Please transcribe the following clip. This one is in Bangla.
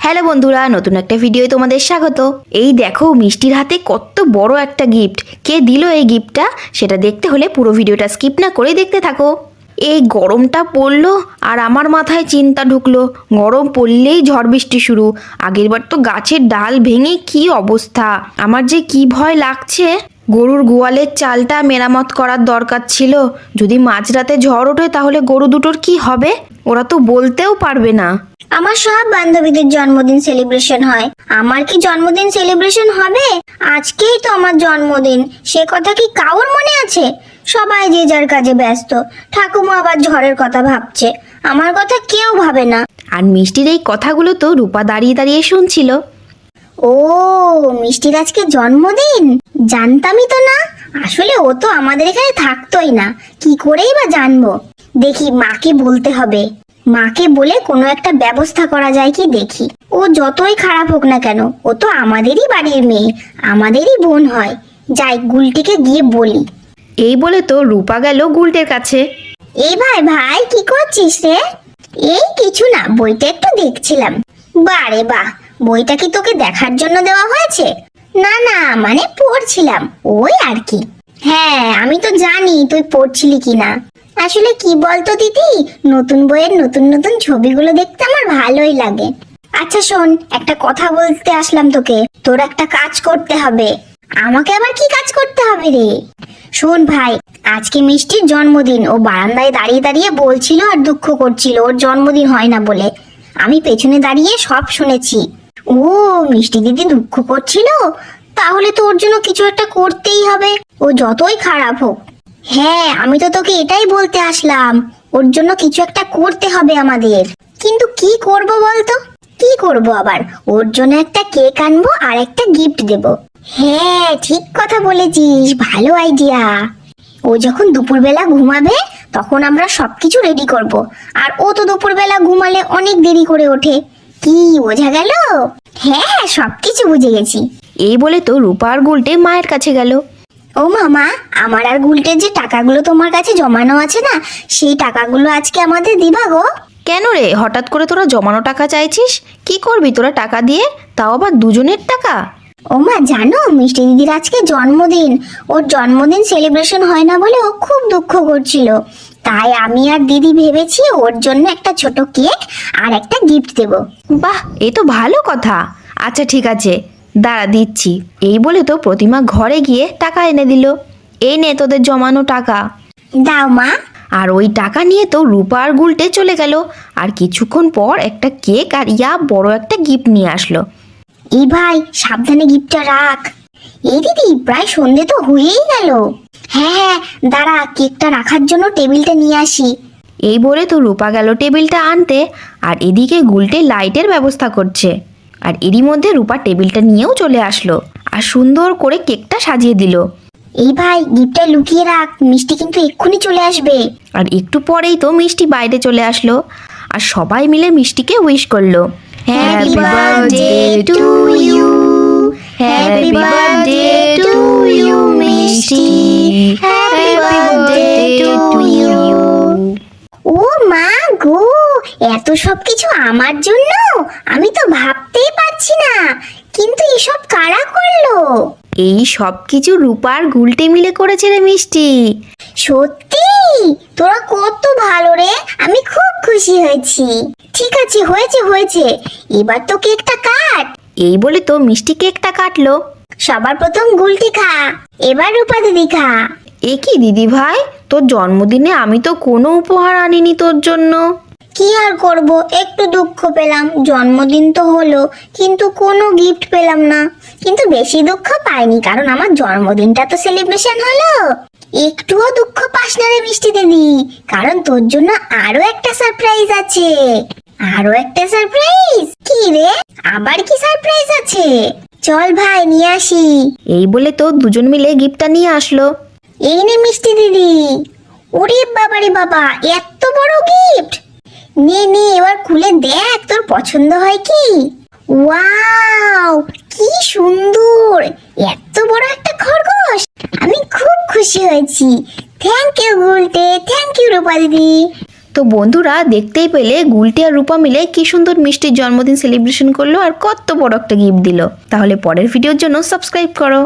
হ্যালো বন্ধুরা, নতুন একটা ভিডিওয় তোমাদের স্বাগত। এই দেখো মিষ্টির হাতে কত বড় একটা গিফট। কে দিল এই গিফটটা সেটা দেখতে হলে পুরো ভিডিওটা স্কিপ না করে দেখতে থাকো। এই গরমটা পড়লো আর আমার মাথায় চিন্তা ঢুকলো, গরম পড়লেই ঝড় বৃষ্টি শুরু। আগেরবার তো গাছের ডাল ভেঙে কি অবস্থা, আমার যে কি ভয় লাগছে। গরুর গোয়ালের চালটা মেরামত করার দরকার ছিল। যদি মাঝরাতে ঝড় ওঠে তাহলে গরু দুটোর কি হবে? ওরা তো বলতেও পারবে না। আমার সব বান্ধবীদের জন্মদিন সেলিব্রেশন হয়, আমার কি জন্মদিন সেলিব্রেশন হবে? আজকেই তো আমার জন্মদিন, সে কথা কি কারোর মনে আছে? সবাই যে যার কাজে ব্যস্ত। ঠাকুমা আবার ঝড়ের কথা ভাবছে, আমার কথা কেউ ভাবে না। আর মিষ্টির এই কথাগুলো তো রূপা দাঁড়িয়ে দাঁড়িয়ে শুনছিল। ও, মিষ্টির আজকে জন্মদিন, জানতামই তো না। আসলে ও তো আমাদের এখানে থাকতোই না, কি করেই বা জানবো। দেখি মাকে বলতে হবে, মাকে বলে কোনো একটা ব্যবস্থা করা যায় কি দেখি। ও যতই খারাপ হোক না কেন, ও তো আমাদেরই বাড়ির মেয়ে, আমাদেরই বোন হয়। যাই গুলটিকে গিয়ে বলি। এই বলে তো রূপা গেল গুলটের কাছে। এই ভাই ভাই, কি করছিস রে? এই কিছু না, বইটা একটু দেখছিলাম। বারে বাহ, বইটা কি তোকে দেখার জন্য দেওয়া হয়েছে? না না, মানে পড়ছিলাম, ওই আর কি। হ্যাঁ, আমি তো জানি তুই পড়ছিলি কিনা। আসলে কি বলতো দিদি, নতুন বইয়ের নতুন নতুন ছবিগুলো দেখতে আমার ভালোই লাগে। আচ্ছা শোন, একটা কথা বলতে আসলাম তোকে, তোর একটা কাজ করতে হবে। আমাকে আবার কি কাজ করতে হবে রে? শোন ভাই, আজকে মিষ্টির জন্মদিন। ও বারান্দায় দাঁড়িয়ে দাঁড়িয়ে বলছিল আর দুঃখ করছিল ওর জন্মদিন হয় না বলে। আমি পেছনে দাঁড়িয়ে সব শুনেছি। ও, মিষ্টি দিদি দুঃখ করছিল, তাহলে তো ওর জন্য কিছু একটা করতেই হবে, ও যতই খারাপ হোক। হ্যাঁ, আমি তো তোকে এটাই বলতে আসলাম, ওর জন্য কিছু একটা করতে হবে আমাদের। কিন্তু কি করব বলতো? কি করব আবার? ওর জন্য একটা কেক আনবো আর একটা গিফট দেব। হ্যাঁ, ঠিক কথা বলেছিস, ভালো আইডিয়া। ও যখন দুপুরবেলা ঘুমাবে তখন আমরা সবকিছু রেডি করব। আর ও তো দুপুরবেলা ঘুমালে অনেক দেরি করে ওঠে। কি বোঝা গেল? হ্যাঁ হ্যাঁ, সবকিছু বুঝে গেছি। এই বলে তো রূপা আর গুলটে মায়ের কাছে গেল। ও মামা, আমার আর গুলটের যে টাকাগুলো তোমার কাছে জমানো আছে না, সেই টাকাগুলো আজকে আমাদের দিবা গো। কেন রে, হঠাৎ করে তোরা জমানো টাকা চাইছিস? কি করবি তোরা টাকা দিয়ে, তাও আবার দুজনের টাকা? ও মা, জানো মিষ্টি দিদির আজকে জন্মদিন। ওর জন্মদিন সেলিব্রেশন হয় না বলে ও খুব দুঃখ করছিল। তাই আমি আর দিদি ভেবেছি ওর জন্য একটা ছোট কেক আর একটা গিফট দেব। বাহ, এ তো ভালো কথা। আচ্ছা ঠিক আছে, দাঁড়া দিচ্ছি। এই বলে তো প্রতিমা ঘরে গিয়ে টাকা এনে দিল। এই নে তোদের জমানো টাকা। দাও মা। আর ওই টাকা নিয়ে তো রূপা আর গুলটে চলে গেল। আর কিছুক্ষণ পর একটা কেক আর বড় একটা গিফট নিয়ে আসলো। এই ভাই, সাবধানে গিফটটা রাখ। এই দিদি, প্রায় সন্ধে তো হয়েই গেল। হ্যাঁ হ্যাঁ, দাঁড়া, কেকটা রাখার জন্য টেবিলটা নিয়ে আসি। এই বলে তো রূপা গেল টেবিলটা আনতে, আর এদিকে গুলটে লাইটের ব্যবস্থা করছে। আর এরই মধ্যে রূপা টেবিলটা নিয়েও চলে আসলো আর সুন্দর করে কেকটা সাজিয়ে দিল। এই ভাই, গিফটটা লুকিয়ে রাখ, মিষ্টি কিন্তু এক্ষুনি চলে আসবে। আর একটু পরেই তো মিষ্টি বাইরে চলে আসলো আর সবাই মিলে মিষ্টিকে উইশ করলো। Happy birthday to you, happy birthday to you Mishti, happy birthday to you. ও মা গো, এত সব কিছু আমার জন্য? আমি তো ভাবতেই পারছি না, কিন্তু এসব কারা করলো? এই সব কিছু রূপার গুলটে মিলে করেছে রে মিষ্টি। সত্যি? তোরা কত ভালো রে, আমি খুব খুশি হয়েছি। ঠিক আছে, হয়েছে হয়েছে, এবার তো কেকটা কাট। এই বলে তো মিষ্টি কেকটা কাটলো। সবার প্রথম গুলটি খা, এবার রূপা দিদি খা। এ কি দিদি ভাই, তোর জন্মদিনে আমি তো কোনো উপহার আনিনি তোর জন্য। কি আর করব, একটু দুঃখ পেলাম, জন্মদিন তো হলো কিন্তু কোনো গিফট পেলাম না। কিন্তু বেশি দুঃখ পাইনি, কারণ আমার জন্মদিনটা তো সেলিব্রেশন হলো। একটুও দুঃখ পাস না রে মিষ্টি দিদি, কারণ তোর জন্য আরো একটা সারপ্রাইজ আছে। আরো একটা সারপ্রাইজ? কি রে, আবার কি সারপ্রাইজ আছে? চল ভাই, নিয়ে আসি। এই বলে তো দুজন মিলে গিফটটা নিয়ে আসলো। এই নে মিষ্টি দিদি। ওরে বাবা রে বাবা, এত বড় গিফট! নে নে, এবার খুলে দেখ তোর পছন্দ হয় কি। ওয়াও, কি সুন্দর! এত বড় একটা খরগোশ, আমি খুব খুশি হয়েছি। Thank you Gulte, thank you রূপা দিদি। তো বন্ধুরা দেখতেই পেলে গুলটি আর রূপা মিলে কি সুন্দর মিষ্টির জন্মদিন সেলিব্রেশন করলো আর কত বড় একটা গিফট দিল। তাহলে পরের ভিডিওর জন্য সাবস্ক্রাইব করো।